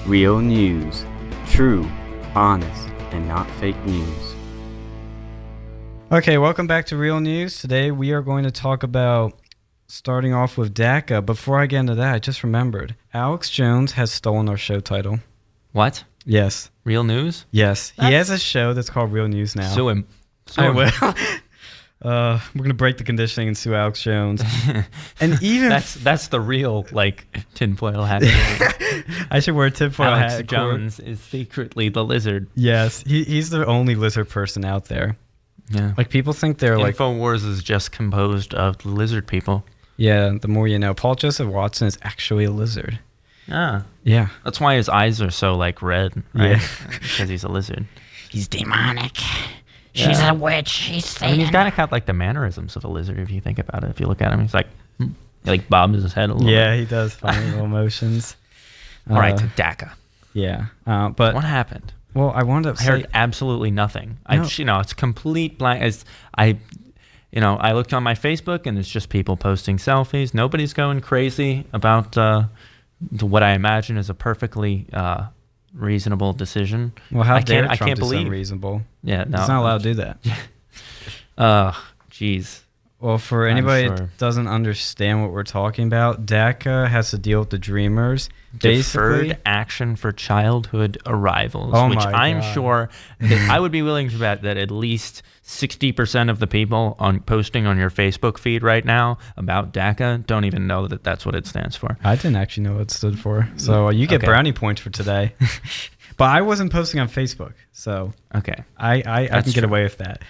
Real news. True, honest, and not fake news. Okay, welcome back to Real News. Today we are going to talk about starting off with DACA. Before I get into that, I just remembered. Alex Jones has stolen our show title. What? Yes. Real News? Yes. He has a show that's called Real News now. Sue him. I will. We're going to break the conditioning and sue Alex Jones. And even... That's the real, like, tinfoil hat. I should wear a tinfoil hat. Alex Jones is secretly the lizard. Yes. He's the only lizard person out there. Yeah. Like, people think they're like... InfoWars is just composed of lizard people. Yeah, the more you know. Paul Joseph Watson is actually a lizard. Ah. Yeah. That's why his eyes are so, like, red, right? Yeah. Because he's a lizard. He's demonic. She's a witch. He's Satan. I mean, he's kind of got, like, the mannerisms of a lizard, if you think about it. If you look at him, he's like, he, like, bobs his head a little bit. Yeah, he does funny little motions. All right, to DACA. Yeah. But... What happened? Well, I wanted to I heard absolutely nothing. No. It's complete blank. I looked on my Facebook and it's just people posting selfies. Nobody's going crazy about what I imagine is a perfectly reasonable decision. Well, how dare Trump I can't is believe unreasonable? Yeah, no, he's not allowed to do that. Jeez. Well, for anybody sure. that doesn't understand what we're talking about, DACA has to deal with the Dreamers. Deferred action for childhood arrivals, Oh which my I'm God. sure that I would be willing to bet that at least 60% of the people posting on your Facebook feed right now about DACA don't even know that that's what it stands for. I didn't actually know what it stood for. So you get brownie points for today. But I wasn't posting on Facebook, so Okay. I can get away with that.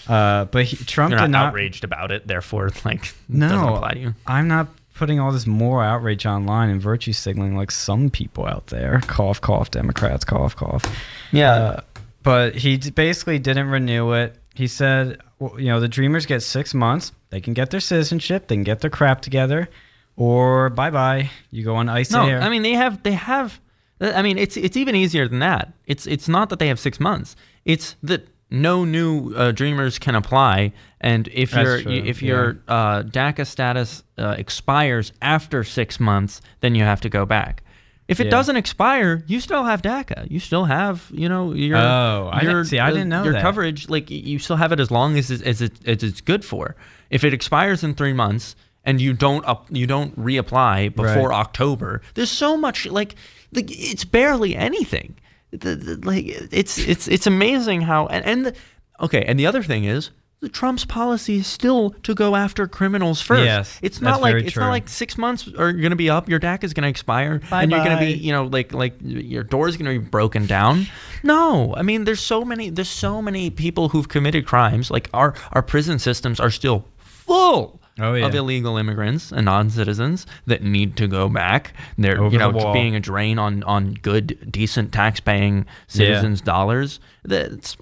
But Trump You're did not not outraged about it, therefore, like, it No, doesn't apply to you. I'm not putting all this moral outrage online and virtue signaling like some people out there. Cough, cough, Democrats, cough, cough. Yeah. But he basically didn't renew it. He said, well, the Dreamers get 6 months. They can get their citizenship. They can get their crap together. Or bye-bye. You go on ice air. I mean, they have. I mean, it's even easier than that. It's not that they have 6 months. It's that no new Dreamers can apply, and if your DACA status expires after 6 months, then you have to go back. If it doesn't expire, you still have DACA. You still have, your I didn't know your that. coverage. Like, you still have it as long as it's good for. If it expires in 3 months and you don't reapply before October, there's so much like it's barely anything. It's amazing how and the other thing is Trump's policy is still to go after criminals first. Yes, it's not like true. 6 months are going to be up. Your DACA is going to expire, and you're going to be like your door is going to be broken down. No, I mean there's so many people who've committed crimes. Like our prison systems are still full. Of illegal immigrants and non-citizens that need to go back. They're being a drain on good, decent tax-paying citizens' dollars. It's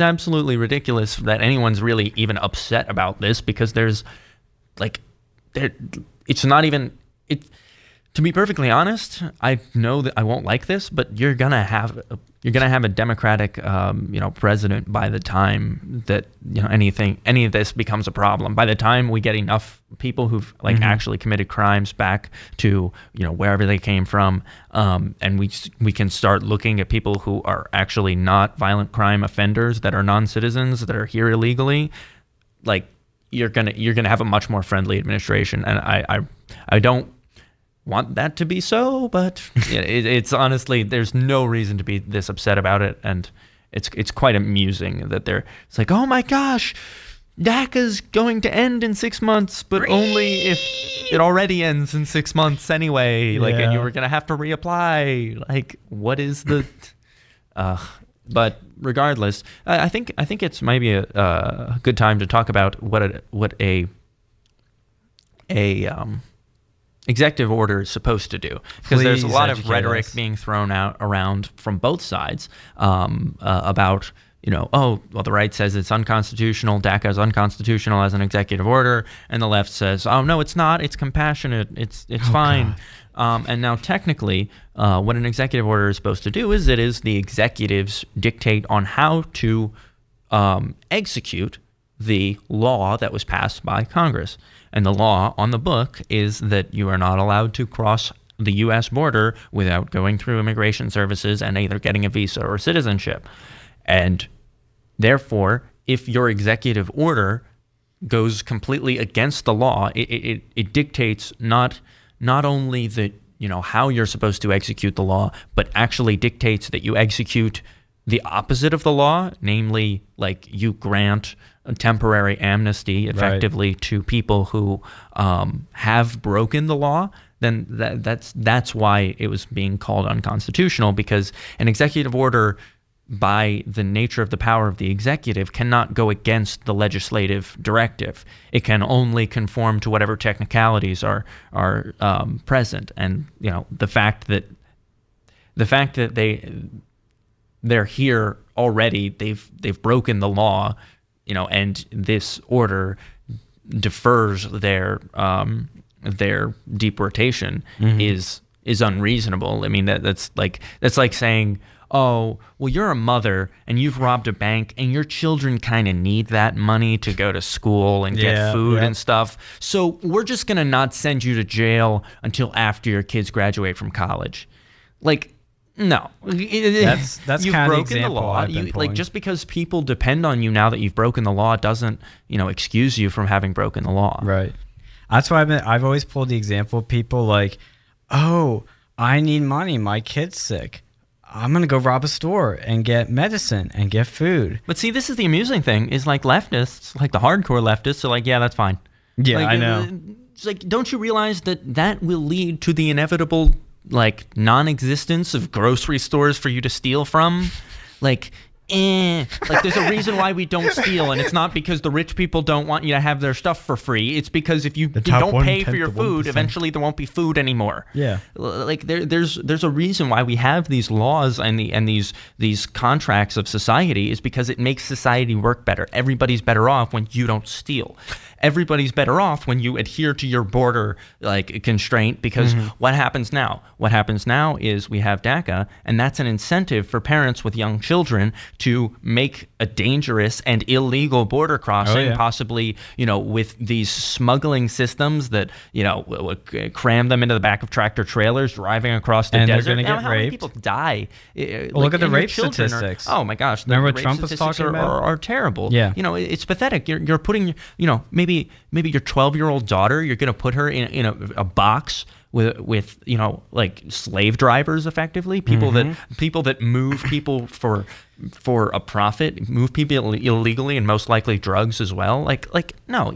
absolutely ridiculous that anyone's really even upset about this, because it's not even it. To be perfectly honest, I know that I won't like this, but you're gonna have a Democratic, president by the time that any of this becomes a problem. By the time we get enough people who've actually committed crimes back to wherever they came from, and we can start looking at people who are actually not violent crime offenders that are non-citizens that are here illegally, like you're gonna have a much more friendly administration, and I don't want that to be so, but it's honestly, there's no reason to be this upset about it, and it's quite amusing that it's like, oh my gosh, DACA's going to end in 6 months, but only if it already ends in 6 months anyway, and you were gonna have to reapply. Like, what is the but regardless, I think it's maybe a good time to talk about what a executive order is supposed to do, because there's a lot of rhetoric being thrown around from both sides about the right says it's unconstitutional, DACA is unconstitutional as an executive order, and the left says, oh no, it's not, it's compassionate, it's fine. And now technically what an executive order is supposed to do is it is the executives dictate on how to execute the law that was passed by Congress. And the law on the book is that you are not allowed to cross the U.S. border without going through immigration services and either getting a visa or citizenship. And therefore, if your executive order goes completely against the law, it dictates not only that, how you're supposed to execute the law, but actually dictates that you execute the opposite of the law, namely, like, you grant a temporary amnesty effectively to people who have broken the law, then that's why it was being called unconstitutional, because an executive order, by the nature of the power of the executive, cannot go against the legislative directive. It can only conform to whatever technicalities are present. And the fact that they're here already, they've broken the law, and this order defers their deportation is unreasonable. I mean, that's like saying, oh, well, you're a mother and you've robbed a bank and your children kind of need that money to go to school and get food and stuff. So we're just going to not send you to jail until after your kids graduate from college. Like, no. That's you've kind of broken the law. Just because people depend on you now that you've broken the law doesn't, excuse you from having broken the law. Right. That's why I've always pulled the example of people like, oh, I need money. My kid's sick. I'm going to go rob a store and get medicine and get food. But see, this is the amusing thing, is like leftists, like the hardcore leftists are like, yeah, that's fine. Yeah, like, I know. It's like, don't you realize that will lead to the inevitable, like, non-existence of grocery stores for you to steal from? Like, like, there's a reason why we don't steal, and it's not because the rich people don't want you to have their stuff for free. It's because if you don't pay for your food, eventually there won't be food anymore. Yeah, like there's a reason why we have these laws and these contracts of society, is because it makes society work better. Everybody's better off when you don't steal. Everybody's better off when you adhere to your border constraint, because what happens now? What happens now is we have DACA, and that's an incentive for parents with young children to make a dangerous and illegal border crossing, possibly, with these smuggling systems that, cram them into the back of tractor trailers driving across the desert. They're going to get how raped. many people die? Look at the rape statistics. Oh my gosh. Remember the what Trump was talking about? Are terrible. Yeah. It's pathetic. You're putting, maybe your 12-year-old daughter, you're going to put her in a box with like slave drivers, effectively, people that move people for a profit, move people illegally, and most likely drugs as well. No,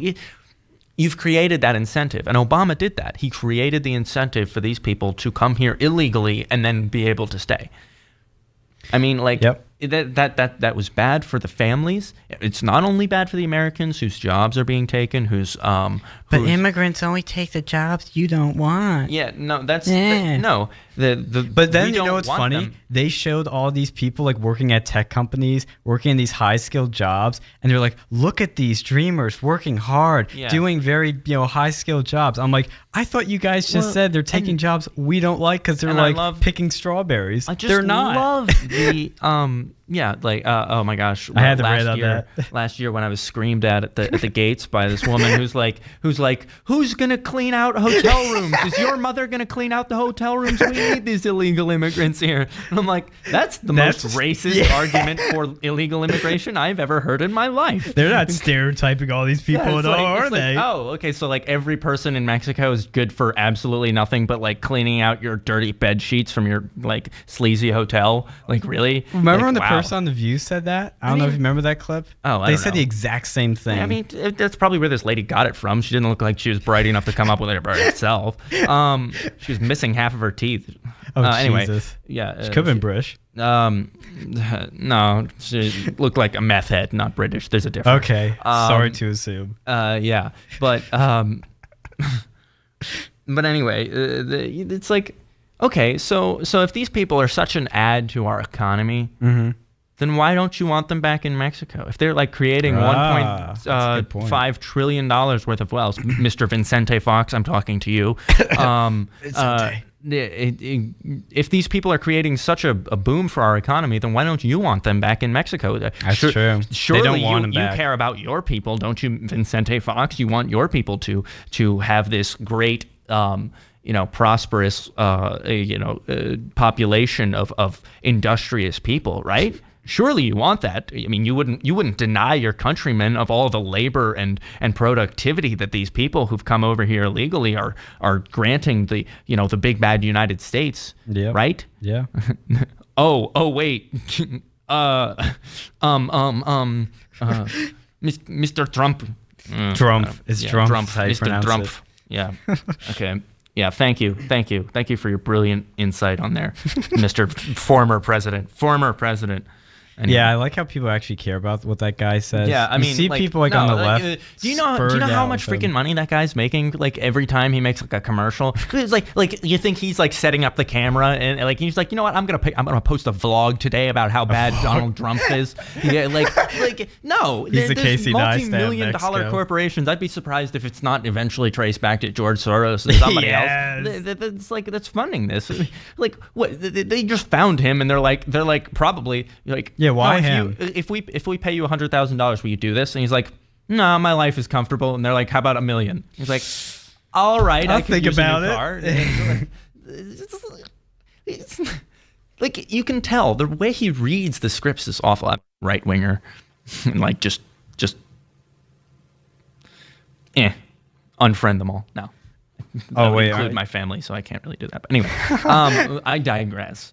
you've created that incentive, and Obama did that. He created the incentive for these people to come here illegally and then be able to stay. I mean, that was bad for the families. It's not only bad for the Americans whose jobs are being taken, but immigrants only take the jobs you don't want. Yeah, no, But then what's funny? They showed all these people like working at tech companies, working in these high-skilled jobs, and they're like, look at these dreamers working hard, doing very high-skilled jobs. I'm like, I thought you guys just said they're taking jobs we don't like because they're picking strawberries. They're not. Love the oh my gosh, I had to write on that. Last year when I was screamed at the gates by this woman who's like, who's gonna clean out hotel rooms? Is your mother gonna clean out the hotel rooms? We need these illegal immigrants here. And I'm like, that's the most racist argument for illegal immigration I've ever heard in my life. They're not stereotyping all these people at all, are they? Oh, okay, so like every person in Mexico is good for absolutely nothing but like cleaning out your dirty bed sheets from your like sleazy hotel. Like, really? Remember when the person on The View said that? I don't know if you remember that clip. Oh, They said the exact same thing. Yeah, I mean, that's probably where this lady got it from. She didn't look like she was bright enough to come up with it by herself. She was missing half of her teeth. Oh, anyway, Jesus. Yeah. She could have been British. No, she looked like a meth head, not British. There's a difference. Okay. Sorry to assume. Yeah, but but anyway, it's like, okay, so if these people are such an add to our economy, then why don't you want them back in Mexico? If they're like creating $1.5 trillion worth of wealth, Mr. Vincente Fox, I'm talking to you. If these people are creating such a boom for our economy, then why don't you want them back in Mexico? That's true. Surely they don't want them you back. care about your people, don't you, Vincente Fox? You want your people to have this great prosperous, population of industrious people, right? Surely you want that. I mean, you wouldn't deny your countrymen of all the labor and productivity that these people who've come over here illegally are granting the big bad United States, right? Yeah. Oh wait. Mr. Trump. Trump. It's Trump. Mr. Trump. Yeah. Okay. Yeah. Thank you for your brilliant insight on there, Mr. Former President. Anyway. Yeah, I like how people actually care about what that guy says. Yeah, I mean, you see people on the left. Do you know how much freaking money that guy's making? Like every time he makes like a commercial, it's like you think he's like setting up the camera and like he's like, you know what, I'm gonna post a vlog today about how bad Donald Trump is. Yeah, like no, he's the Casey Neistat multi-million-dollar corporations. I'd be surprised if it's not eventually traced back to George Soros or somebody else. That's funding this. Like what? They just found him and they're like probably like. Yeah, why him? If we pay you $100,000, will you do this? And he's like, no, my life is comfortable. And they're like, how about $1 million? He's like, all right, I'll think about it. It's like you can tell the way he reads the scripts is awful. Right winger, and like just unfriend them all. No. Oh wait, include my family, so I can't really do that. But anyway, I digress.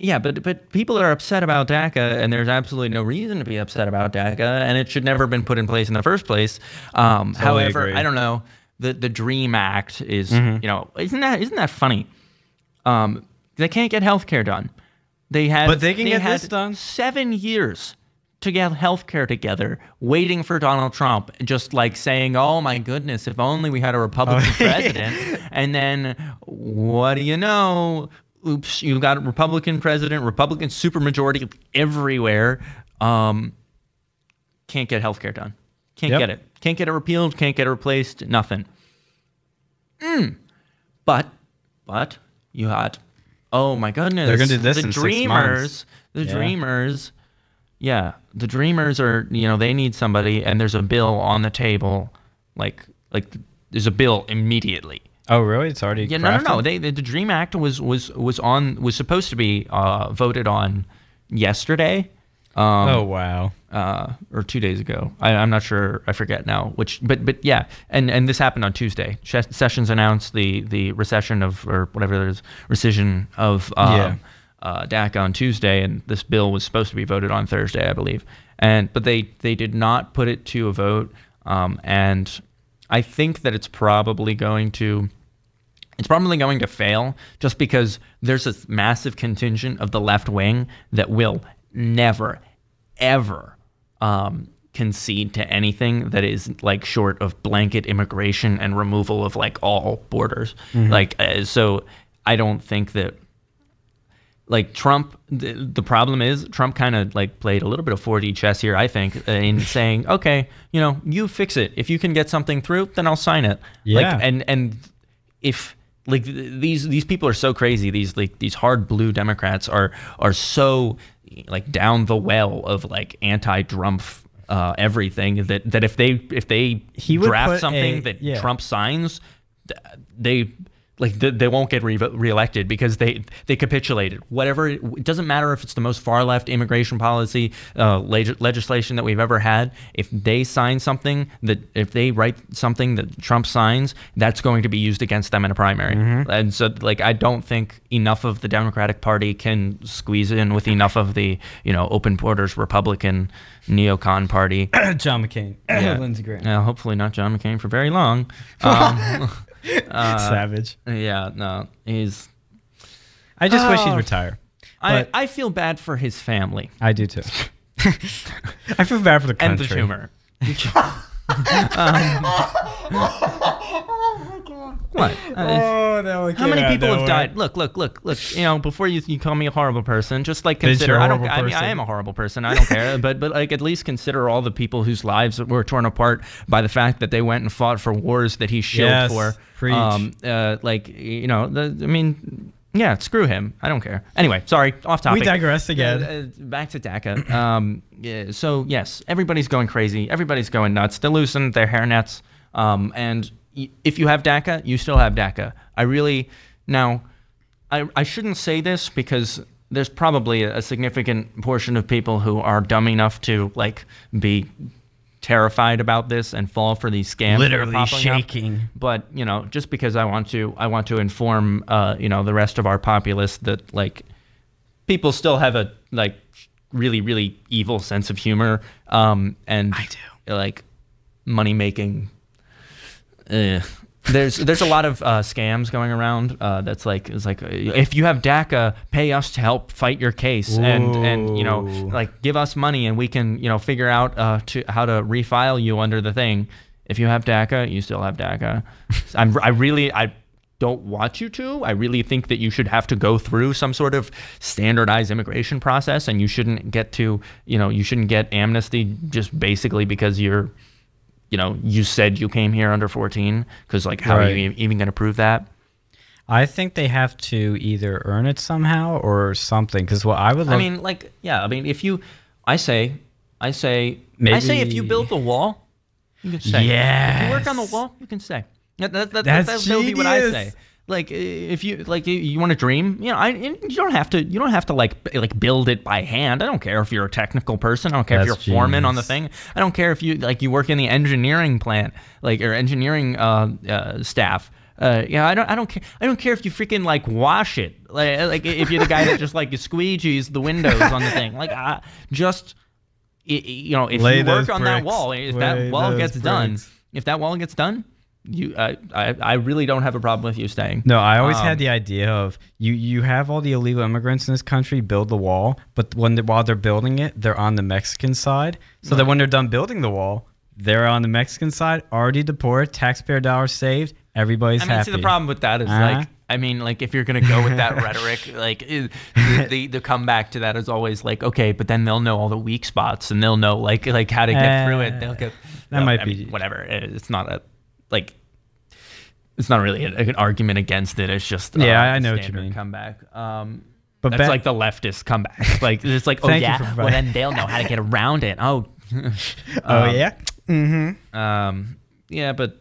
Yeah, but people are upset about DACA, and there's absolutely no reason to be upset about DACA, and it should never have been put in place in the first place. However, agree. I don't know. The DREAM Act is, isn't that funny? They can't get health care done. But they can get this done. 7 years to get health care together, waiting for Donald Trump, just like saying, oh my goodness, if only we had a Republican president. And then, what do you know? Oops, you've got a Republican president, Republican supermajority everywhere. Can't get healthcare done. Can't get it. Can't get it repealed. Can't get it replaced. Nothing. But you had, oh my goodness. They're going to do this in 6 months. The Dreamers. Yeah, the Dreamers are, they need somebody, and there's a bill on the table. Like there's a bill immediately. Oh really? It's already crafted? No. The DREAM Act was supposed to be voted on yesterday. Oh wow. Or 2 days ago. I'm not sure. I forget now. But yeah. And this happened on Tuesday. Sessions announced the rescission of DACA on Tuesday, and this bill was supposed to be voted on Thursday, I believe. But they did not put it to a vote. And I think that it's probably going to fail, just because there's this massive contingent of the left wing that will never, ever concede to anything that is like short of blanket immigration and removal of like all borders. So I don't think that like Trump, the problem is Trump kind of like played a little bit of 4D chess here, I think, in saying, okay, you fix it. If you can get something through, then I'll sign it. Yeah. And if like these people are so crazy, these hard blue Democrats are so like down the well of like anti-Trump everything that if they draft something that Trump signs, they won't get reelected because they capitulated. Whatever, it doesn't matter if it's the most far left immigration policy legislation that we've ever had. If they sign something if they write something that Trump signs, that's going to be used against them in a primary. And so like I don't think enough of the Democratic Party can squeeze in with enough of the open borders Republican neocon party. John McCain, Lindsey Graham. Hopefully not John McCain for very long. Savage. Yeah, no, he's. I just wish he'd retire. I feel bad for his family. I do too. I feel bad for the country. And the tumor. What? How many people have died? Look. Before you call me a horrible person, just like consider. I am a horrible person. I don't care. But like at least consider all the people whose lives were torn apart by the fact that they went and fought for wars that he shilled for. Preach. Yeah, screw him. I don't care. Anyway, sorry, off topic. We digress again. Back to DACA. So yes, everybody's going crazy. Everybody's going nuts. They loosened their hairnets. And if you have DACA, you still have DACA. I shouldn't say this because there's probably a significant portion of people who are dumb enough to like be terrified about this and fall for these scams. Literally shaking. Up. But you know, just because I want to inform you know, the rest of our populace that like people still have a like really, really evil sense of humor. And I do. Like money making. There's a lot of scams going around. That's like, it's like, if you have DACA, pay us to help fight your case, and you know, like give us money and we can, you know, figure out how to refile you under the thing. If you have DACA, you still have DACA. I don't want you to. I really think that you should have to go through some sort of standardized immigration process, and you shouldn't get to, you know, you shouldn't get amnesty just basically because you're, you know, you said you came here under 14, because like how are you even going to prove that? I think they have to either earn it somehow or something. Because what I would love, I mean, like, yeah, I mean, if you, I say if you build the wall, you can stay. Yes. If you work on the wall, you can stay. That would be what I say. Like, if you like, you want to dream, you know, you don't have to like build it by hand. I don't care if you're a technical person. I don't care if you're a foreman on the thing. I don't care if you you work in the engineering plant, like, or engineering staff. Yeah, I don't care. I don't care if you freaking like wash it. Like if you're the guy that just like squeegees the windows on the you know, if you work on that wall, if that wall gets done, I really don't have a problem with you staying. No, I always had the idea of you have all the illegal immigrants in this country build the wall, but while they're building it, they're on the Mexican side. So that when they're done building the wall, they're on the Mexican side, already deported, taxpayer dollars saved, everybody's happy. See, the problem with that is like, I mean, like if you're gonna go with that rhetoric, like the comeback to that is always like, okay, but then they'll know all the weak spots and they'll know like how to get through it. They'll get might be whatever. It's not a like. It's not really an argument against it. It's just I know what you mean. Comeback. But that's like the leftist comeback. Like it's like, oh yeah, well then they'll know how to get around it. Oh, yeah. Mm-hmm. Yeah, but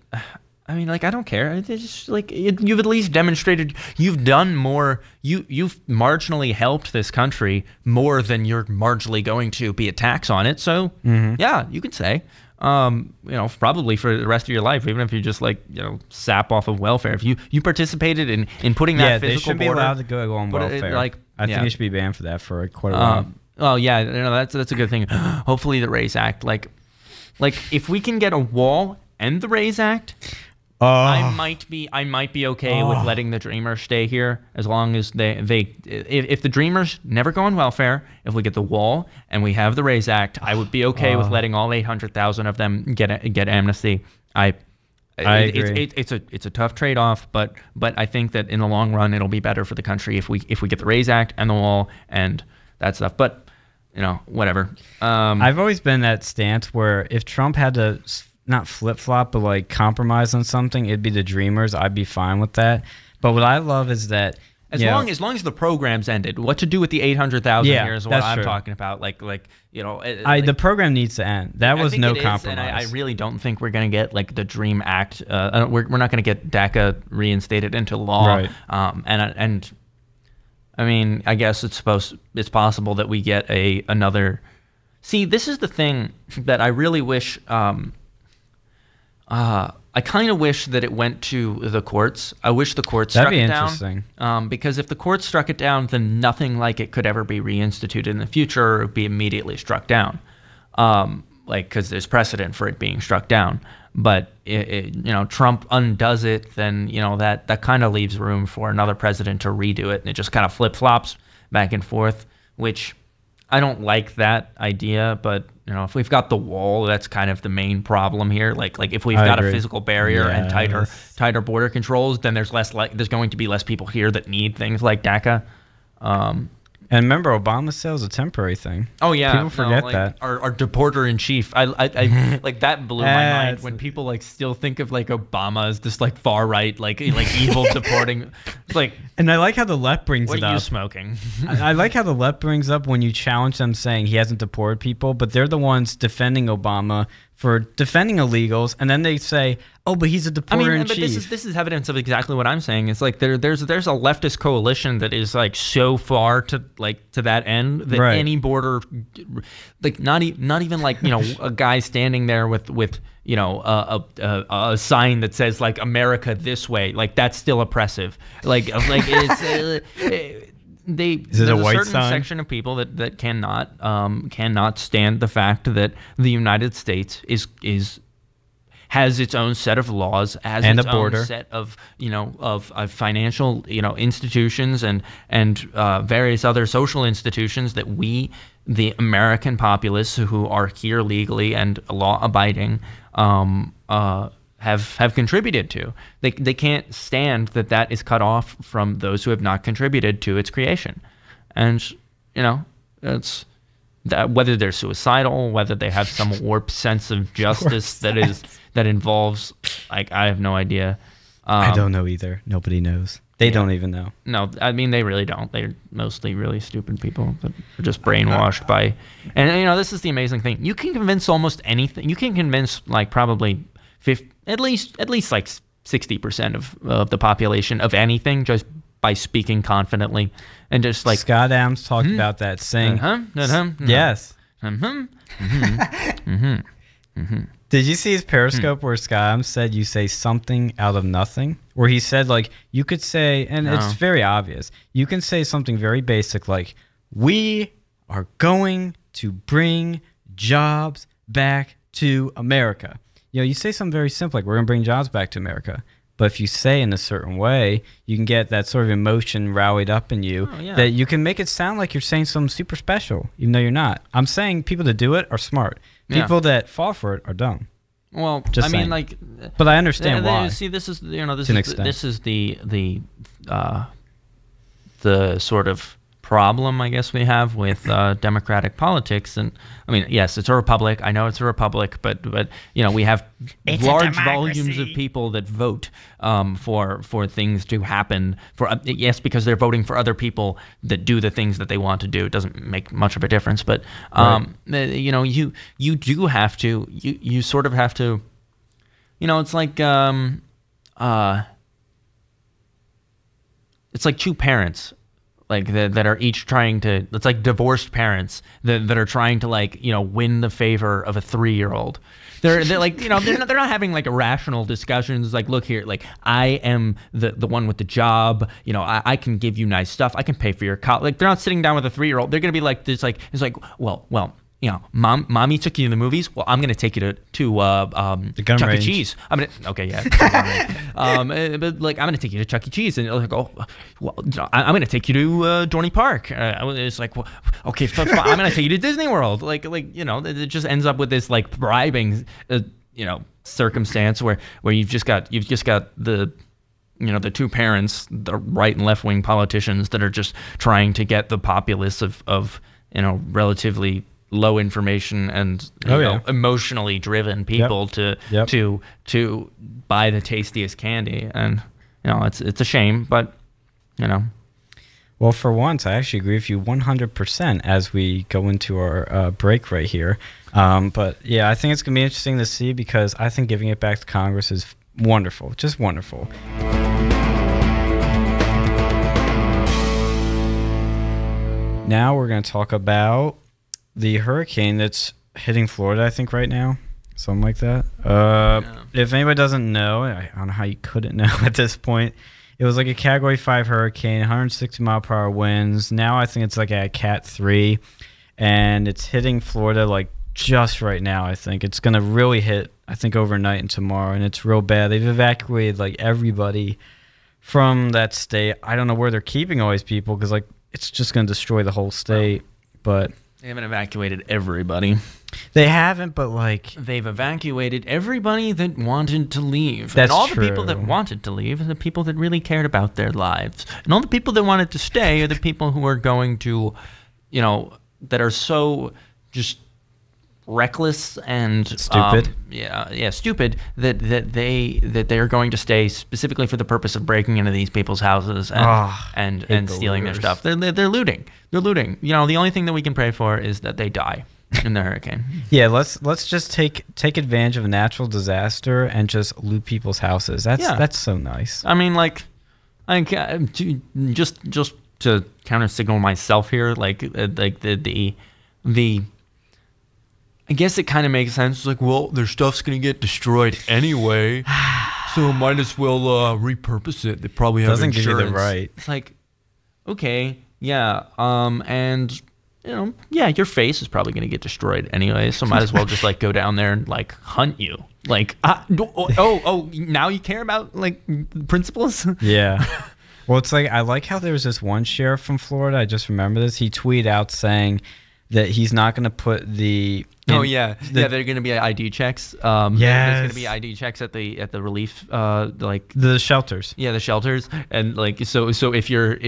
I mean, like I don't care. It's just like you've at least demonstrated you've done more. You've marginally helped this country more than you're marginally going to be a tax on it. So yeah, you could say. You know, probably for the rest of your life, even if you just like, you know, sap off of welfare. If you participated in putting that physical they should be allowed to go on welfare. I think it should be banned for that for quite a while. Well, yeah, you know, that's a good thing. Hopefully the RAISE Act, like if we can get a wall and the RAISE Act, I might be okay with letting the Dreamers stay here as long as if the Dreamers never go on welfare, if we get the wall and we have the RAISE Act, I would be okay with letting all 800,000 of them get amnesty. I agree. It's a tough trade-off, but I think that in the long run it'll be better for the country if we get the RAISE Act and the wall and that stuff. But you know, whatever. I've always been that stance where if Trump had to not flip-flop, but like compromise on something, it'd be the Dreamers. I'd be fine with that. But what I love is that as long as the program's ended, what to do with the 800,000 here is what I'm talking about. Like you know, the program needs to end. That was no compromise. And I really don't think we're gonna get like the Dream Act. We're not gonna get DACA reinstated into law. Right. And I mean, I guess it's possible that we get another. See, this is the thing that I really wish. I kind of wish that it went to the courts. I wish the courts struck it down. That'd be interesting. Because if the courts struck it down, then nothing like it could ever be reinstituted in the future or be immediately struck down. Because there's precedent for it being struck down. But you know, Trump undoes it, then you know that kind of leaves room for another president to redo it, and it just kind of flip-flops back and forth, which I don't like that idea, but you know, if we've got the wall, that's kind of the main problem here. Like if we've got a physical barrier and tighter border controls, then there's going to be less people here that need things like DACA. And remember, Obama said it was a temporary thing. Oh yeah, people forget that. Our deporter in chief, I like that blew my mind when people like still think of like Obama as this like far right like evil deporting. It's like, and I like how the left brings it up. What are you smoking? I like how the left brings up when you challenge them saying he hasn't deported people, but they're the ones defending Obama for defending illegals, and then they say, "Oh, but he's a deporter in chief." But this is evidence of exactly what I'm saying. It's like there's a leftist coalition that is like so far to that end that any border, like not even like a guy standing there with a sign that says like America this way, like that's still oppressive. There's a certain section of people that cannot stand the fact that the United States has its own set of laws, has its own set of financial institutions and various other social institutions that we, the American populace who are here legally and law abiding, have contributed to. They can't stand that is cut off from those who have not contributed to its creation. And it's that whether they're suicidal, whether they have some warped sense of justice that involves, like, I have no idea. I don't know either. Nobody knows. They don't even know. No, I mean, they really don't. They're mostly really stupid people that are just brainwashed by. And this is the amazing thing. You can convince almost anything. You can convince like probably at least like 60% of the population of anything just by speaking confidently and just like Scott Adams talked about that, saying yes. Did you see his Periscope where Scott Adams said you say something out of nothing? Where he said, like, you could say, and it's very obvious, you can say something very basic like, we are going to bring jobs back to America. You say something very simple like, we're going to bring jobs back to America. But if you say in a certain way, you can get that sort of emotion rallied up in you that you can make it sound like you're saying something super special, even though you're not. I'm saying people that do it are smart. People that fall for it are dumb. Well, just saying. Mean, like, but I understand why. See, this is this is the sort of problem I guess we have with democratic politics. And I mean, yes, it's a republic. I know it's a republic, but we have large volumes of people that vote for things to happen. Yes, because they're voting for other people that do the things that they want to do. It doesn't make much of a difference, but you do have to. You sort of have to. It's like it's like two parents. Like that are each trying to. It's like divorced parents that are trying to win the favor of a 3-year-old. They're like they're not having like irrational discussions. Like, look here, like I am the one with the job. I can give you nice stuff. I can pay for your college. Like they're not sitting down with a 3-year-old. They're gonna be like this. Like it's like well. Mommy took you to the movies. Well, I'm gonna take you to Chuck E. Cheese. But like I'm gonna take you to Chuck E. Cheese, and you're like, oh, well, I'm gonna take you to Dorney Park. It's like, well, okay, fine, I'm gonna take you to Disney World. Like it just ends up with this like bribing, circumstance where you've just got the. The two parents, the right and left wing politicians that are just trying to get the populace of relatively low information and emotionally driven people to buy the tastiest candy. And it's a shame, but well, for once I actually agree with you 100% as we go into our break right here. But yeah, I think it's gonna be interesting to see, because I think giving it back to Congress is wonderful, just wonderful. Now we're going to talk about the hurricane that's hitting Florida, I think, right now. Something like that. If anybody doesn't know, I don't know how you couldn't know at this point. It was like a Category 5 hurricane, 160-mile-per-hour winds. Now I think it's like a Cat 3, and it's hitting Florida like just right now, I think. It's going to really hit, I think, overnight and tomorrow, and it's real bad. They've evacuated like everybody from that state. I don't know where they're keeping all these people, because like it's just going to destroy the whole state. But they haven't evacuated everybody. They haven't, but like they've evacuated everybody that wanted to leave. That's and all true. The people that wanted to leave are the people that really cared about their lives. And all the people that wanted to stay are the people who are going to, that are so just reckless and stupid. Stupid that they are going to stay specifically for the purpose of breaking into these people's houses and stealing their stuff. They're looting. They're looting. The only thing that we can pray for is that they die. in the hurricane. Yeah, let's just take advantage of a natural disaster and just loot people's houses. That's so nice. I mean, like just to counter signal myself here, like the I guess it kind of makes sense. It's like, well, their stuff's gonna get destroyed anyway, so might as well repurpose it. They probably have Doesn't insurance. give you the right. It's like, okay, yeah, and your face is probably gonna get destroyed anyway. So might as well just like go down there and like hunt you. Like, now you care about like principles? Yeah. Well, it's like I like how there was this one sheriff from Florida. I just remember this. He tweeted out saying that he's not going to put the they're going to be ID checks. There's going to be ID checks at the relief like the shelters. Yeah, the shelters, and like so if you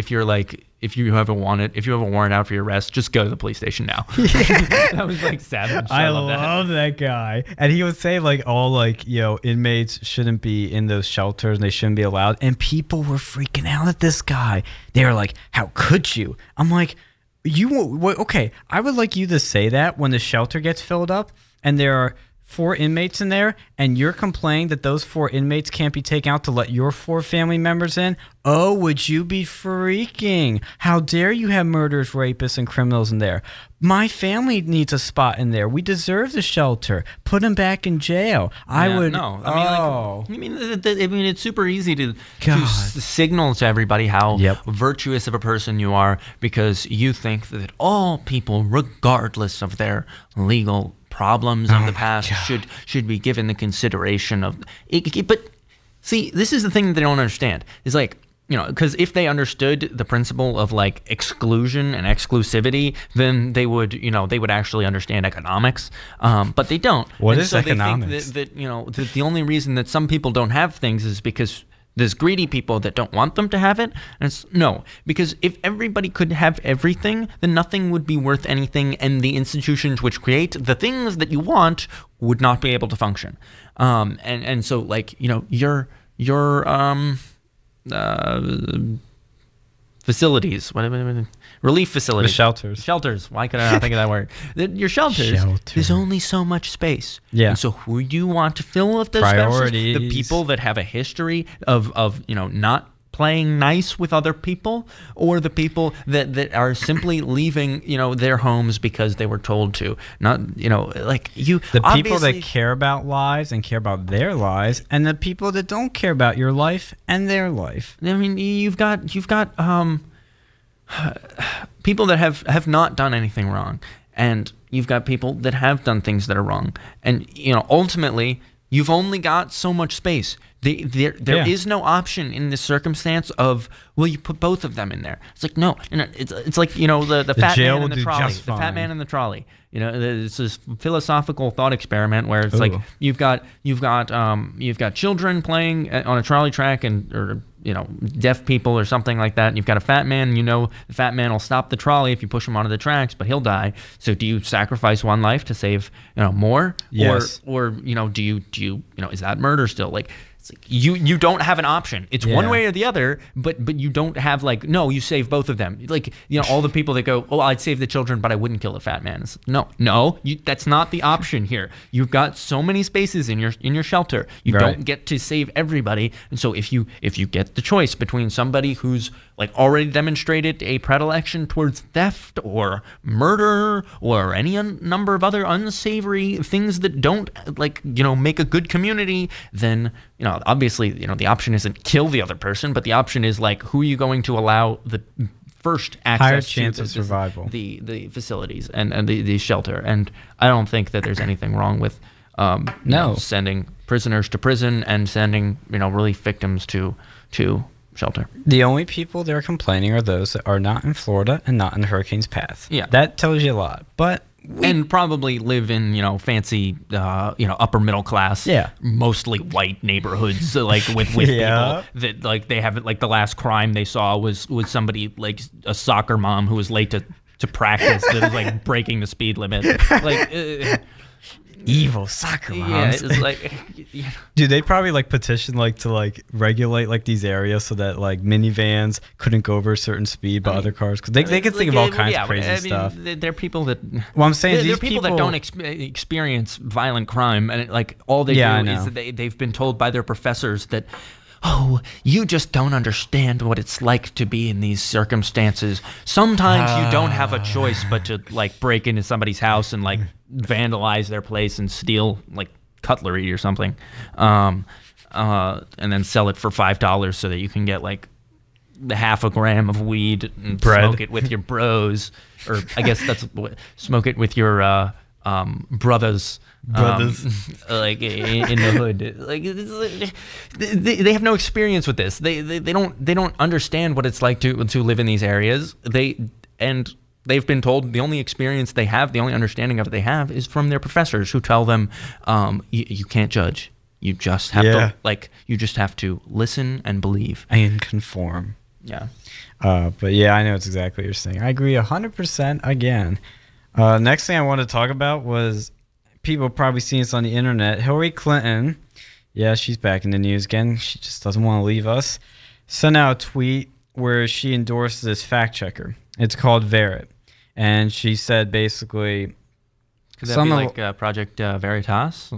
have a warrant out for your arrest, just go to the police station now. That was like savage. I love that guy. And he would say like all like, inmates shouldn't be in those shelters and they shouldn't be allowed. And people were freaking out at this guy. They were like, how could you? I'm like, okay, I would like you to say that when the shelter gets filled up and there are 4 inmates in there and you're complaining that those 4 inmates can't be taken out to let your 4 family members in. Oh, would you be freaking? How dare you have murderers, rapists, and criminals in there? My family needs a spot in there. We deserve the shelter. Put them back in jail. It's super easy to signal to everybody how virtuous of a person you are because you think that all people, regardless of their legal problems of the past, should be given the consideration of it. But see, this is the thing that they don't understand. Is like, because if they understood the principle of like exclusion and exclusivity, then they would actually understand economics. But they don't. What is economics? They think that the only reason that some people don't have things is because there's greedy people that don't want them to have it. And because if everybody could have everything, then nothing would be worth anything, and the institutions which create the things that you want would not be able to function. And so like your facilities, relief facilities, the shelters. Why could I not think of that word? Your shelters. There's only so much space. Yeah. And so who do you want to fill with those priorities? Spaces? The people that have a history of not playing nice with other people, or the people that are simply leaving their homes because they were told to. Not the people that care about lives and care about their lives, and the people that don't care about your life and their life. I mean, you've got people that have not done anything wrong, and you've got people that have done things that are wrong, and ultimately you've only got so much space. There is no option in this circumstance of, well, you put both of them in there. It's like, no. It's like, the fat man in the trolley. The fat man in the trolley. It's this philosophical thought experiment where it's like you've got children playing on a trolley track or deaf people or something like that. And you've got a fat man. The fat man will stop the trolley if you push him onto the tracks, but he'll die. So do you sacrifice one life to save more? Yes. Or do you is that murder still? Like, it's like you don't have an option. It's one way or the other, but you don't have no, you save both of them. Like, all the people that go, oh, I'd save the children, but I wouldn't kill the fat man. It's, no, that's not the option here. You've got so many spaces in your shelter. You don't get to save everybody. And so if you get the choice between somebody who's like already demonstrated a predilection towards theft or murder or any number of other unsavory things that don't make a good community, then obviously the option isn't kill the other person, but the option is like, who are you going to allow the first access higher chance of survival, the facilities and the shelter. And I don't think that there's anything wrong with sending prisoners to prison and sending relief victims to shelter. The only people that are complaining are those that are not in Florida and not in the hurricane's path. Yeah, that tells you a lot. But and probably live in fancy upper middle class, mostly white neighborhoods, with people that they haven't, the last crime they saw was somebody like a soccer mom who was late to practice that was breaking the speed limit. evil soccer moms. Yeah, it's like, Dude, they probably like petition like to like regulate like these areas so that like minivans couldn't go over a certain speed by other cars, because they could think of all kinds of crazy stuff. They're people that. Well, I'm saying they're people that don't experience violent crime, and like all they do is that they've been told by their professors that, oh, you just don't understand what it's like to be in these circumstances. Sometimes you don't have a choice but to like break into somebody's house and like vandalize their place and steal like cutlery or something, and then sell it for $5 so that you can get like the half a gram of weed and smoke it with your bros, or I guess that's smoke it with your brothers. Like in the hood, like they have no experience with this. They don't understand what it's like to live in these areas. They've been told the only experience they have, the only understanding of it they have, is from their professors who tell them, you can't judge. You just have to you just have to listen and believe and conform. Yeah. But yeah, I know it's exactly what you're saying. I agree 100% again. Next thing I want to talk about was, people probably seen this on the internet, Hillary Clinton, yeah, she's back in the news again. She just doesn't want to leave us. Sent out a tweet where she endorsed this fact checker. It's called Verrit. And she said basically... Could that be like Project Veritas?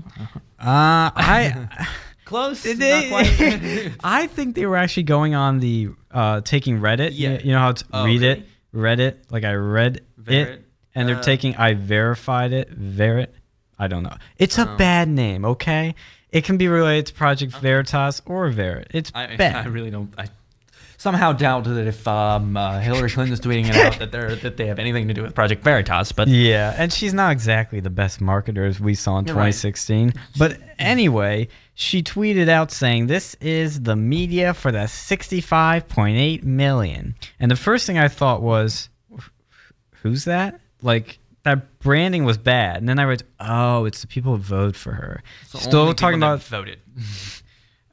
Close. Not quite. I think they were actually going on the taking Reddit. Yeah. You know how it's Reddit? Like I read Verrit. It. And they're taking I verified it. Verrit. I don't know. It's a bad name, okay? It can be related to Project Veritas or Verrit. It's bad. I really don't. I somehow doubt that if Hillary Clinton's tweeting it out that they have anything to do with Project Veritas. But yeah, and she's not exactly the best marketer as we saw in 2016. Right. But anyway, she tweeted out saying, "This is the media for the 65.8 million." And the first thing I thought was, who's that? Like, that branding was bad. And then I read, oh, it's the people who voted for her. Still talking about voted.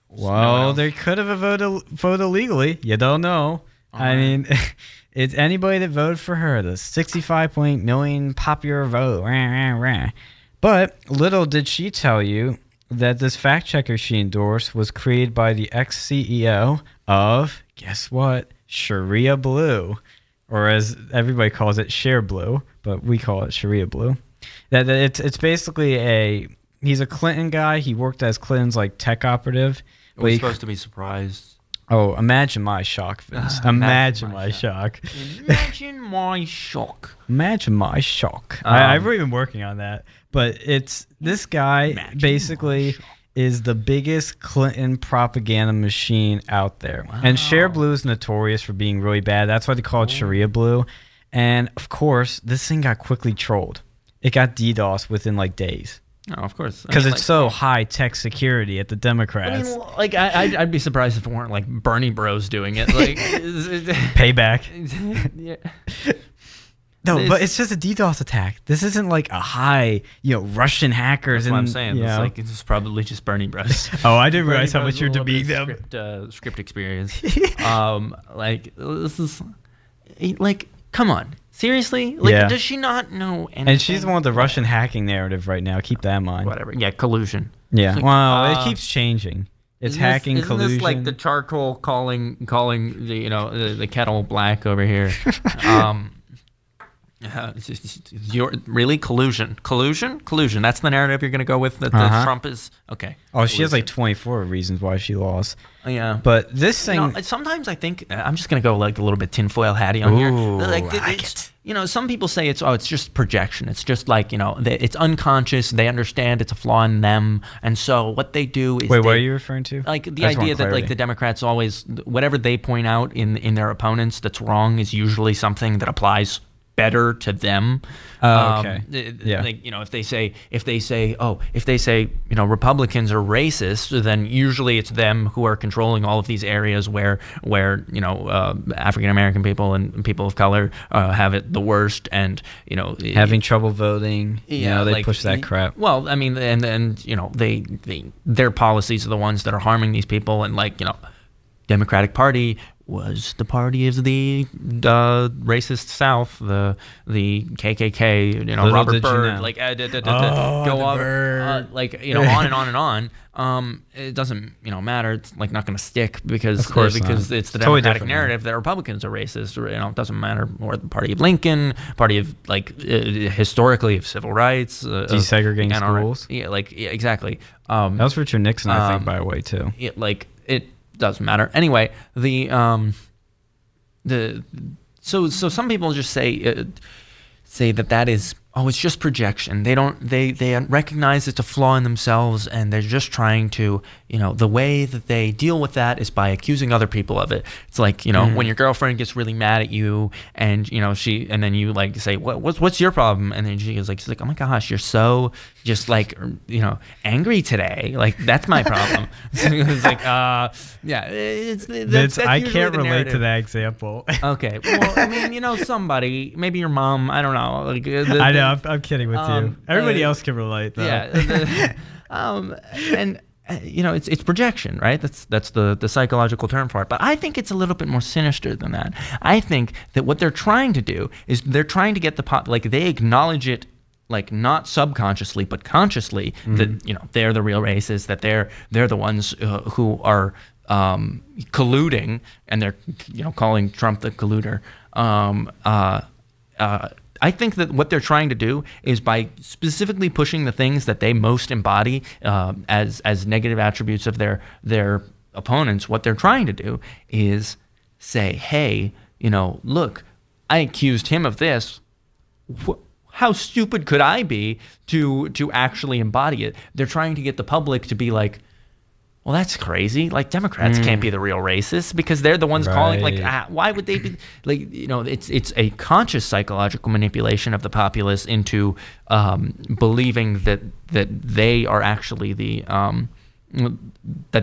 Well, they could have voted illegally. You don't know. I mean, it's anybody that voted for her. The 65.8 million popular vote. But little did she tell you that this fact checker she endorsed was created by the ex-CEO of, guess what? Sharia Blue. Or as everybody calls it, Share Blue, but we call it Sharia Blue. That it's basically he's a Clinton guy. He worked as Clinton's like tech operative. We're supposed to be surprised. Oh, imagine my shock, Vince. Imagine my shock. Imagine my shock. Imagine my shock. I've really been working on that, but it's this guy basically is the biggest Clinton propaganda machine out there. Wow. And Share Blue is notorious for being really bad. That's why they call it Sharia Blue. And of course, this thing got quickly trolled. It got DDoS within like days. Oh, of course. Because it's so high-tech security at the Democrats. I mean, like, I'd be surprised if it weren't like Bernie Bros doing it. Like, payback. Yeah. No, but it's just a DDoS attack. This isn't like a high, Russian hackers. That's what I'm saying. It's probably just Bernie Bros. Oh, I didn't realize how much you're debating them. Script experience. Like, this is, like, come on. Seriously? Like, does she not know anything? And she's the one with the Russian hacking narrative right now. Keep that in mind. Whatever. Yeah, collusion. Yeah. Like, well, it keeps changing. It's hacking, collusion. Isn't this like the charcoal calling the, the kettle black over here? Really collusion. That's the narrative you're gonna go with. That Trump is okay. Oh, she has like 24 reasons why she lost. Yeah, but this thing. Sometimes I think I'm just gonna go like a little bit tinfoil hatty on here. Like some people say it's just projection. It's just like it's unconscious. They understand it's a flaw in them, and so what they do is. Wait, what are you referring to? Like the idea that like the Democrats always whatever they point out in their opponents that's wrong is usually something that applies better to them. Okay. Yeah. Like, if they say Republicans are racist, then usually it's them who are controlling all of these areas where African American people and people of color have it the worst, and having trouble voting. They like, push that crap. Well, I mean, and their policies are the ones that are harming these people, and Democratic Party was the party of the racist South, the KKK, you know, Little Robert did you Byrd, know. like the on, Byrd. like, you know, on and on and on. It doesn't, you know, matter. It's like not going to stick because Of course because not. it's the Totally Democratic different, narrative that Republicans are racist. Or, you know, it doesn't matter. Or the party of Lincoln, party of like historically of civil rights, Desegregating schools. Yeah, like exactly. That was Richard Nixon, I think, by the way, too. It doesn't matter. Anyway, so some people just say that is, oh, it's just projection. They recognize it's a flaw in themselves, and they're just trying to, you know, the way that they deal with that is by accusing other people of it. It's like, you know, when your girlfriend gets really mad at you, and you know and then you like say, what's your problem? And then she's like, oh my gosh, you're so just like, you know, angry today. Like that's my problem. So it's like, yeah, that's I can't relate to that example. Okay, well, I mean, you know, somebody, maybe your mom, I don't know. Like, I know, I'm kidding with you. Everybody else can relate, though. Yeah, and you know, it's projection, right? That's the psychological term for it. But I think it's a little bit more sinister than that. I think that what they're trying to do is they're trying to get like they acknowledge it, like not subconsciously but consciously, that, you know, they're the real racists, that they're the ones who are colluding, and they're, you know, calling Trump the colluder. I think that what they're trying to do is by specifically pushing the things that they most embody as negative attributes of their opponents, what they're trying to do is say, hey, you know, look, I accused him of this. How stupid could I be to actually embody it? They're trying to get the public to be like, well, that's crazy. Like, Democrats can't be the real racists because they're the ones calling, like, why would they be, like, you know, it's a conscious psychological manipulation of the populace into believing that they are actually that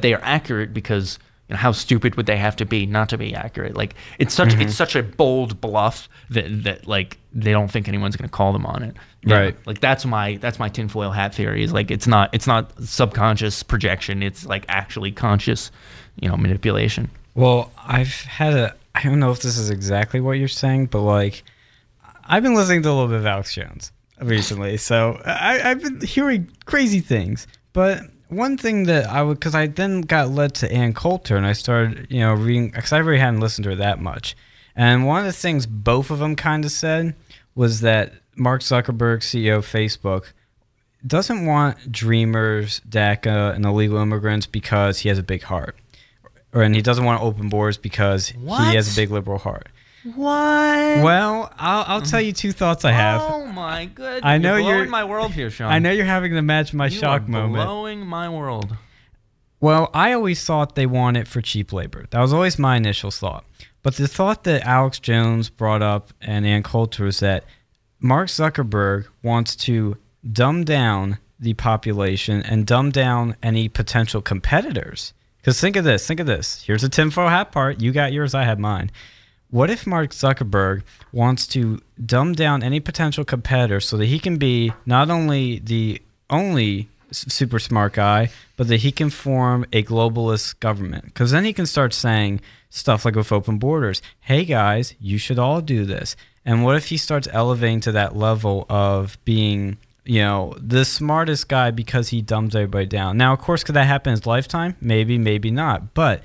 they are accurate because, you know, how stupid would they have to be not to be accurate? Like, it's such a bold bluff that like they don't think anyone's going to call them on it. Yeah, right. Like that's my tinfoil hat theory. Is like it's not subconscious projection. It's like actually conscious, you know, manipulation. Well, I don't know if this is exactly what you're saying, but like I've been listening to a little bit of Alex Jones recently, so I've been hearing crazy things. But one thing that because I then got led to Ann Coulter, and I started, you know, reading, because I really hadn't listened to her that much. And one of the things both of them kind of said was that Mark Zuckerberg, CEO of Facebook, doesn't want dreamers, DACA, and illegal immigrants because he has a big heart. And he doesn't want open borders because he has a big liberal heart. What? Well, I'll tell you two thoughts I have. Oh my goodness! I know you're blowing my world here, Sean. I know you're having to match my shock moment. Blowing my world. Well, I always thought they want it for cheap labor. That was always my initial thought. But the thought that Alex Jones brought up and Ann Coulter is that Mark Zuckerberg wants to dumb down the population and dumb down any potential competitors. Because think of this. Here's a tinfoil hat part. You got yours, I have mine. What if Mark Zuckerberg wants to dumb down any potential competitor so that he can be not only the only super smart guy, but that he can form a globalist government? Because then he can start saying stuff like with open borders, hey guys, you should all do this. And what if he starts elevating to that level of being, you know, the smartest guy because he dumbs everybody down? Now, of course, could that happen in his lifetime? Maybe, maybe not. But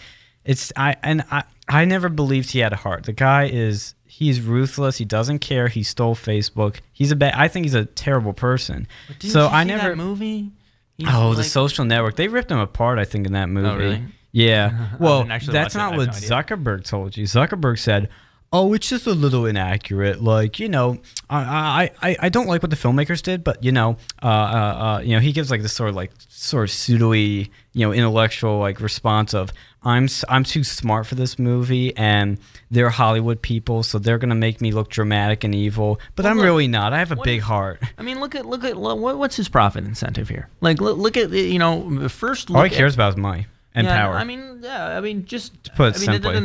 I never believed he had a heart. The guy he's ruthless. He doesn't care. He stole Facebook. I think he's a terrible person. But didn't you see that movie? The Social Network. They ripped him apart, I think, in that movie. Oh, really? Yeah. Well, that's not what Zuckerberg told you. Zuckerberg said, oh, it's just a little inaccurate. Like, you know, I don't like what the filmmakers did, but you know, he gives like this sort of pseudo-y, you know, intellectual like response of, I'm too smart for this movie, and they're Hollywood people, so they're gonna make me look dramatic and evil. But I'm really not. I have a big heart. I mean, look at what's his profit incentive here? Like, look at, you know, first. All he cares about is money and power. I mean, just to put it simply,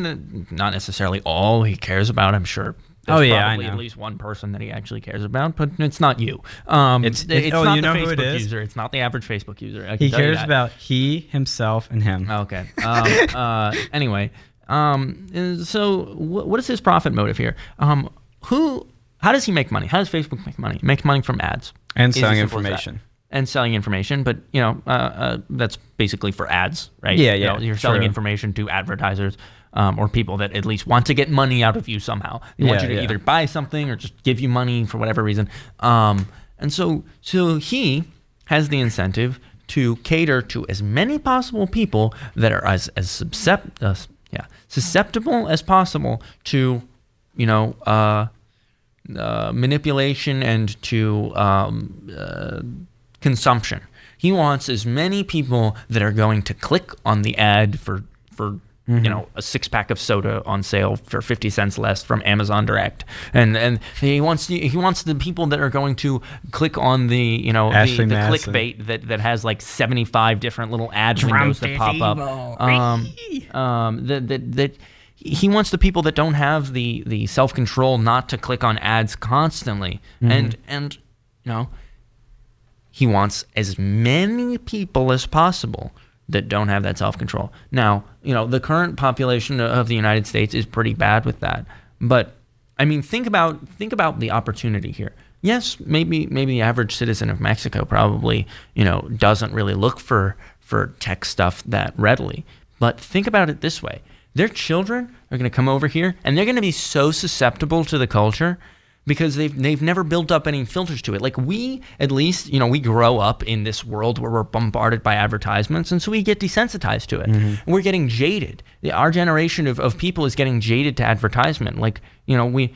not necessarily all he cares about. I'm sure. There's probably at least one person that he actually cares about, but it's not you. It's not the Facebook user. It's not the average Facebook user. He cares about he, himself, and him. Okay. Anyway, So what is his profit motive here? How does he make money? How does Facebook make money? He makes money from ads and selling information. And selling information, but that's basically for ads, right? Yeah, you're selling information to advertisers or people that at least want to get money out of you somehow. They want you to either buy something or just give you money for whatever reason. And so he has the incentive to cater to as many possible people that are as susceptible as possible to, manipulation and to consumption. He wants as many people that are going to click on the ad for a 6-pack of soda on sale for 50 cents less from Amazon Direct, and he wants the people that are going to click on the clickbait that has like 75 different little ad windows that pop up. He wants the people that don't have the self-control not to click on ads constantly, and he wants as many people as possible that don't have that self-control. Now, the current population of the United States is pretty bad with that. But I mean, think about the opportunity here. Yes, maybe the average citizen of Mexico probably, doesn't really look for tech stuff that readily. But think about it this way. Their children are going to come over here and they're going to be so susceptible to the culture because they've never built up any filters to it. Like we, at least, we grow up in this world where we're bombarded by advertisements, and so we get desensitized to it. And we're getting jaded. Our generation of people is getting jaded to advertisement. Like, we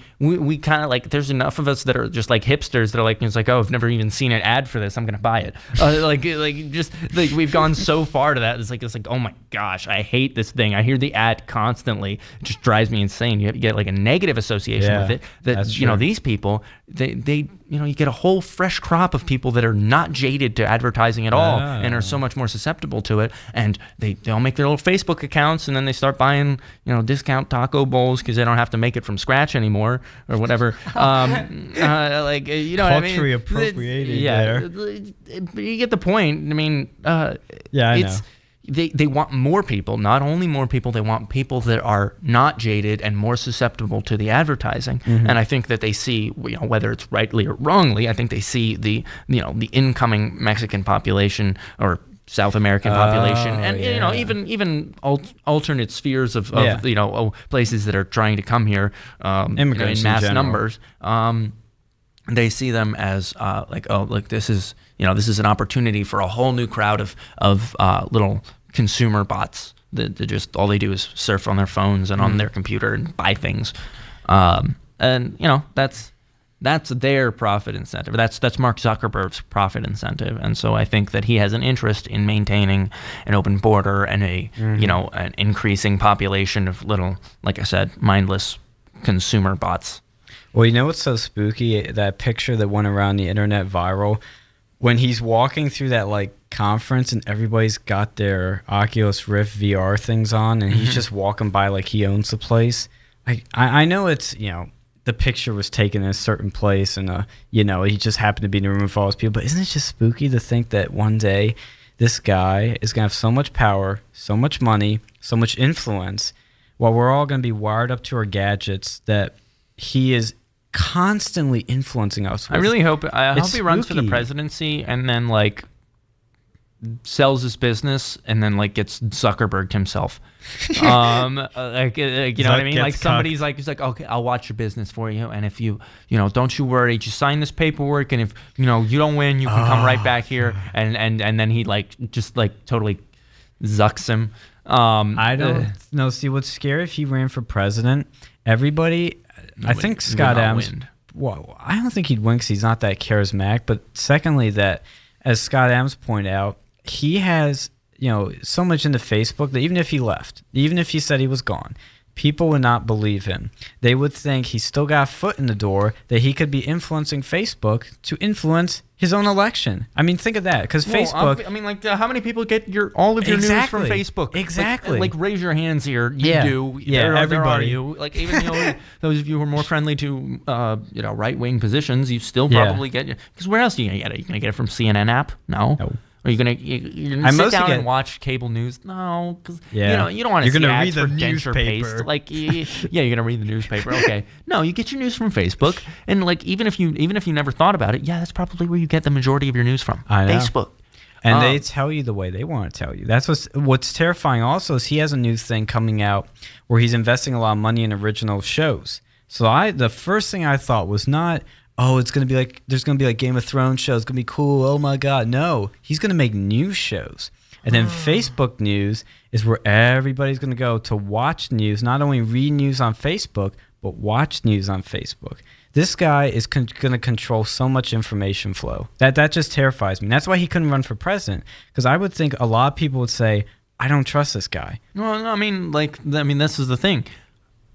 kind of like, there's enough of us that are just like hipsters that are like, it's like, oh, I've never even seen an ad for this, I'm gonna buy it. We've gone so far to that. It's like, oh my gosh, I hate this thing. I hear the ad constantly. It just drives me insane. You get like a negative association with it. That these people, they you get a whole fresh crop of people that are not jaded to advertising at all and are so much more susceptible to it. And they all make their little Facebook accounts, and then they start buying discount taco bowls because they don't have to make it from scratch anymore or whatever. Culturally appropriated there. But you get the point. I mean, I know. They want more people, not only more people, they want people that are not jaded and more susceptible to the advertising. And I think that they see, whether it's rightly or wrongly, I think they see the incoming Mexican population or South American population, and even alternate spheres of places that are trying to come here in mass numbers. They see them as this is an opportunity for a whole new crowd of little consumer bots that just all they do is surf on their phones and on their computer and buy things, and that's their profit incentive. That's Mark Zuckerberg's profit incentive, and so I think that he has an interest in maintaining an open border and an increasing population of little, like I said, mindless consumer bots. Well, what's so spooky? That picture that went around the internet viral when he's walking through that conference and everybody's got their Oculus Rift VR things on, and he's just walking by like he owns the place. I know it's the picture was taken in a certain place, and he just happened to be in the room with all those people. But isn't it just spooky to think that one day this guy is gonna have so much power, so much money, so much influence, while we're all gonna be wired up to our gadgets, that he is constantly influencing us with. I really hope he runs for the presidency and then sells his business and then gets Zuckerberg himself. You know what I mean? Like somebody's he's like, okay, I'll watch your business for you, and if you don't you worry, just sign this paperwork, and if you don't win, you can come right back here, and then he totally Zucks him. I don't know. See, what's scary if he ran for president? Everybody, I think Scott Adams. Well, I don't think he'd win because he's not that charismatic. But secondly, that as Scott Adams pointed out, he has so much into Facebook that even if he left, even if he said he was gone, people would not believe him. They would think he's still got a foot in the door, that he could be influencing Facebook to influence his own election. I mean, think of that, because Facebook... how many people get all of your news from Facebook? Exactly. Raise your hands here. You do. Yeah, everybody. There are you. Even those of you who are more friendly to right-wing positions, you still probably get... Because where else are you going to get it? You going to get it from CNN app? No. Are you gonna sit down and watch cable news? No, because you don't want to see ads for denture paste. Like, you're gonna read the newspaper. Okay, no, you get your news from Facebook, and like even if you never thought about it, that's probably where you get the majority of your news from. Facebook. And they tell you the way they want to tell you. That's what's terrifying. Also, is he has a new thing coming out where he's investing a lot of money in original shows. So the first thing I thought was not, oh, it's going to be like, there's going to be like Game of Thrones shows. It's going to be cool. Oh my God. No, he's going to make news shows. And then Facebook news is where everybody's going to go to watch news, not only read news on Facebook, but watch news on Facebook. This guy is going to control so much information flow. That just terrifies me. That's why he couldn't run for president. Because I would think a lot of people would say, I don't trust this guy. Well, no, I mean, this is the thing.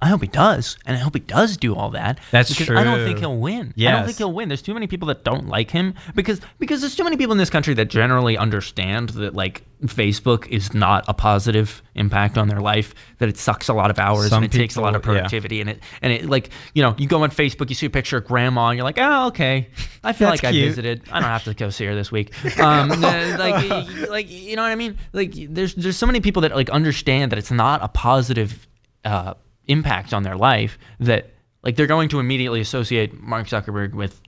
I hope he does, and I hope he does do all that. That's true. I don't think he'll win. Yes. I don't think he'll win. There's too many people that don't like him because there's too many people in this country that generally understand that like Facebook is not a positive impact on their life. That it sucks a lot of hours and it takes a lot of productivity. And it like you go on Facebook, you see a picture of grandma, and you're like, oh okay, I feel like I visited. I don't have to go see her this week. Like you know what I mean? Like there's so many people that like understand that it's not a positive impact on their life that like they're going to immediately associate Mark Zuckerberg with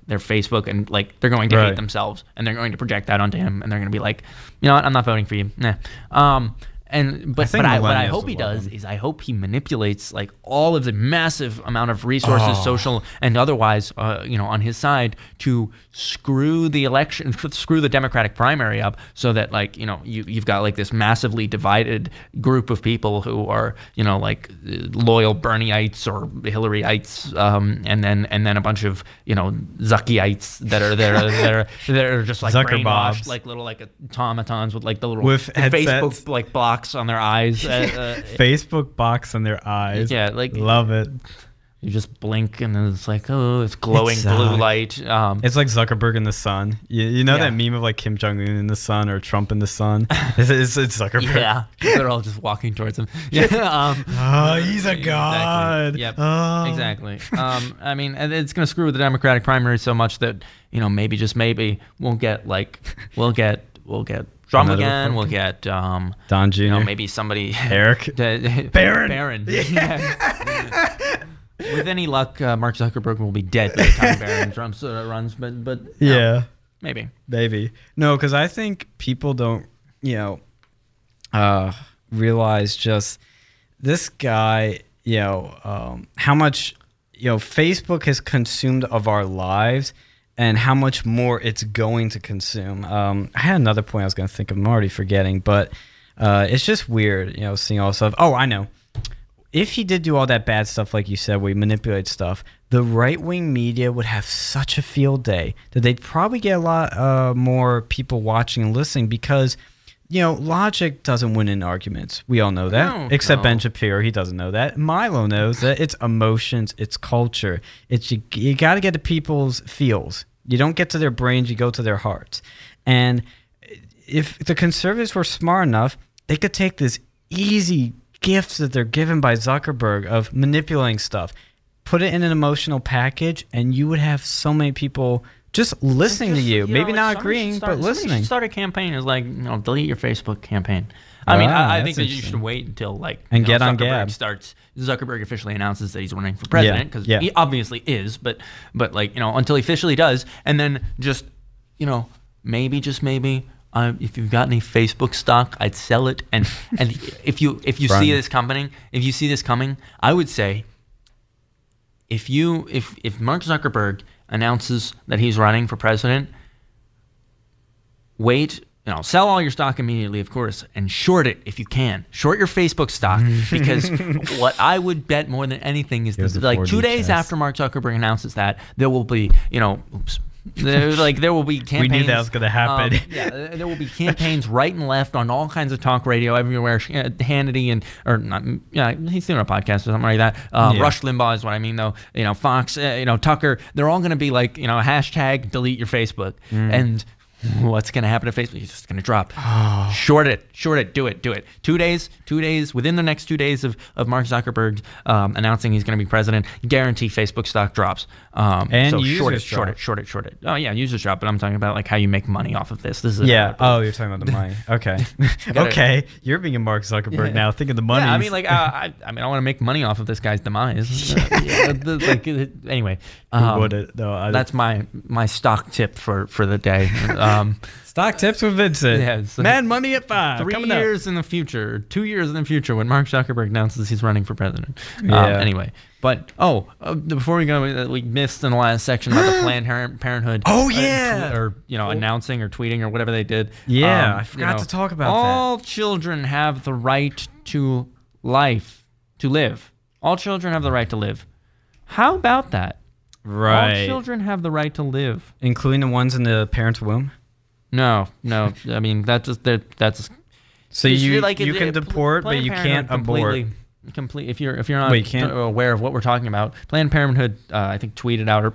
their Facebook, and like they're going to hate themselves, and they're going to project that onto him, and they're going to be like, you know what, I'm not voting for you. Nah. But what I hope he does is I hope he manipulates like all of the massive amount of resources, social and otherwise, on his side to screw the election, screw the Democratic primary up, so that like you've got like this massively divided group of people who are like loyal Bernieites or Hillaryites, and then a bunch of Zuckyites that are just like brainwashed, like little like automatons with like the little Facebook like blocks on their eyes. Facebook box on their eyes. Yeah, like love it. You just blink and then it's like, oh, it's glowing blue light. It's like Zuckerberg in the sun. You know that meme of like Kim Jong-un in the sun or Trump in the sun? It's Zuckerberg. Yeah, they're all just walking towards him. Yeah. He's a god. Exactly. Yep. Exactly. I mean, and it's gonna screw with the Democratic primary so much that maybe just maybe we'll get Trump again. We'll get Don Jr. Maybe somebody Eric Barron. With any luck, Mark Zuckerberg will be dead by the time Barron Trump runs. But yeah, maybe no, because I think people don't realize just this guy. How much Facebook has consumed of our lives. And how much more it's going to consume. I had another point I was going to think of. I'm already forgetting, but it's just weird, seeing all this stuff. Oh, I know. If he did do all that bad stuff, like you said, where he manipulates stuff, the right-wing media would have such a field day that they'd probably get a lot more people watching and listening because, logic doesn't win in arguments. We all know that. Except Ben Shapiro, he doesn't know that. Milo knows that. It's emotions, it's culture. It's you got to get to people's feels. You don't get to their brains, you go to their hearts. And if the conservatives were smart enough, they could take this easy gifts that they're given by Zuckerberg of manipulating stuff, put it in an emotional package, and you would have so many people just listening to you. Maybe not agreeing, but listening. Start a campaign is like, delete your Facebook campaign. I mean, I think that you should wait until like get on Gab. Zuckerberg officially announces that he's running for president because he obviously is, but like until he officially does, and then just maybe if you've got any Facebook stock, I'd sell it, and if you see this coming, I would say if Mark Zuckerberg announces that he's running for president, wait. Sell all your stock immediately, of course, and short it if you can. Short your Facebook stock because what I would bet more than anything is that like 2 days after Mark Zuckerberg announces that, there will be, there will be campaigns. We knew that was going to happen. There will be campaigns right and left on all kinds of talk radio everywhere. Hannity he's doing a podcast or something like that. Rush Limbaugh is what I mean, though. Fox, Tucker. They're all going to be like, hashtag delete your Facebook and. What's going to happen to Facebook? It's just going to drop. Oh. Short it, do it. 2 days, within the next 2 days of Mark Zuckerberg announcing he's going to be president, guarantee Facebook stock drops. And so short it. Oh yeah, users drop, but I'm talking about like how you make money off of this. This is you're talking about the money. Okay. Okay, you're being a Mark Zuckerberg now. Think of the money. Yeah, I mean, like, I want to make money off of this guy's demise. Anyway, that's my stock tip for the day. Stock tips with Vincent. Yeah, so Mad Money at 5. 3 years in the future, 2 years in the future, when Mark Zuckerberg announces he's running for president. Anyway, but before we go, we missed in the last section about the Planned Parenthood. Oh yeah, or announcing or tweeting or whatever they did. Yeah, I forgot to talk about that. All children have the right to live. All children have the right to live. How about that? Right. All children have the right to live, including the ones in the parent's womb. No. I mean, that's so you can deport, but you can't abort. If you're not aware of what we're talking about, Planned Parenthood, I think, tweeted out or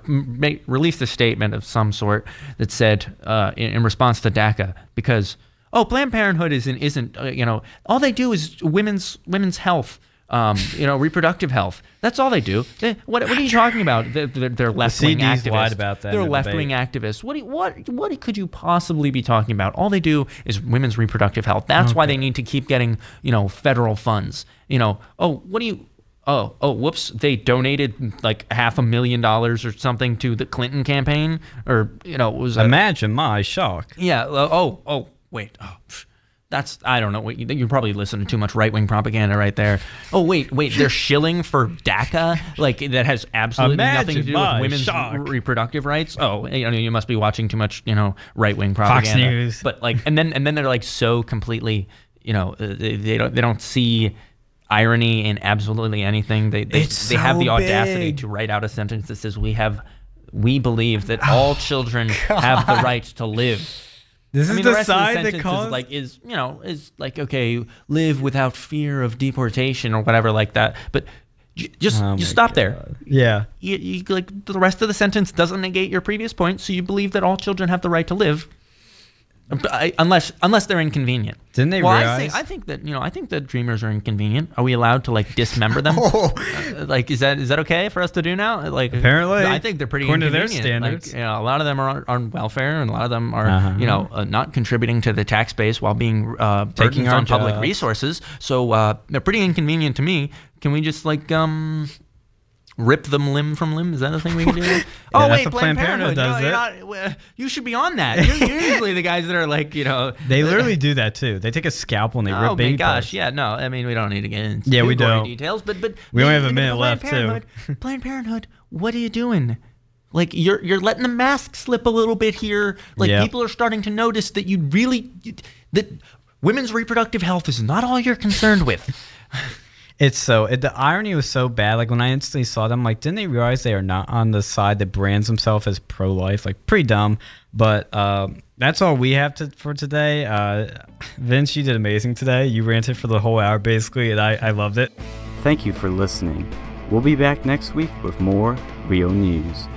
released a statement of some sort that said, in response to DACA, because Planned Parenthood isn't all they do is women's health. Reproductive health. That's all they do. What are you talking about? They're left-wing activists. Lied about that. They're left-wing activists. What could you possibly be talking about? All they do is women's reproductive health. That's why they need to keep getting, federal funds. Whoops, they donated like $500,000 or something to the Clinton campaign, or imagine my shock. Yeah. Wait. I don't know. You're probably listening to too much right-wing propaganda right there. Oh, wait. They're shilling for DACA? Like, that has absolutely nothing to do with women's reproductive rights? Oh, you must be watching too much, right-wing propaganda. Fox News. But, like, and then they're, like, so completely, they don't see irony in absolutely anything. They have the audacity to write out a sentence that says, we believe that all children have the right to live. This is the side that calls is okay, live without fear of deportation or whatever like that. But just stop there. Yeah. You like the rest of the sentence doesn't negate your previous point. So you believe that all children have the right to live, unless they're inconvenient. Didn't they realize? I think that dreamers are inconvenient. Are we allowed to like dismember them? Is that okay for us to do now? Like, apparently, I think they're pretty according inconvenient. to their standards. Like, a lot of them are on welfare, and a lot of them are not contributing to the tax base while being burdens on public resources. So they're pretty inconvenient to me. Can we just like rip them limb from limb? Is that a thing we can do? Wait, Planned Parenthood does you should be on that. You're usually the guys that are like, They literally do that too. They take a scalpel and they rip baby parts. Yeah, no. I mean, we don't need to get into we don't. details, but we only have a minute left too. Planned Parenthood, what are you doing? Like, you're letting the mask slip a little bit here. Like, people are starting to notice that that women's reproductive health is not all you're concerned with. The irony was so bad. Like, when I instantly saw them, like, didn't they realize they are not on the side that brands themselves as pro-life? Like, pretty dumb. But that's all we have for today. Vince, you did amazing today. You ranted for the whole hour, basically, and I loved it. Thank you for listening. We'll be back next week with more real news.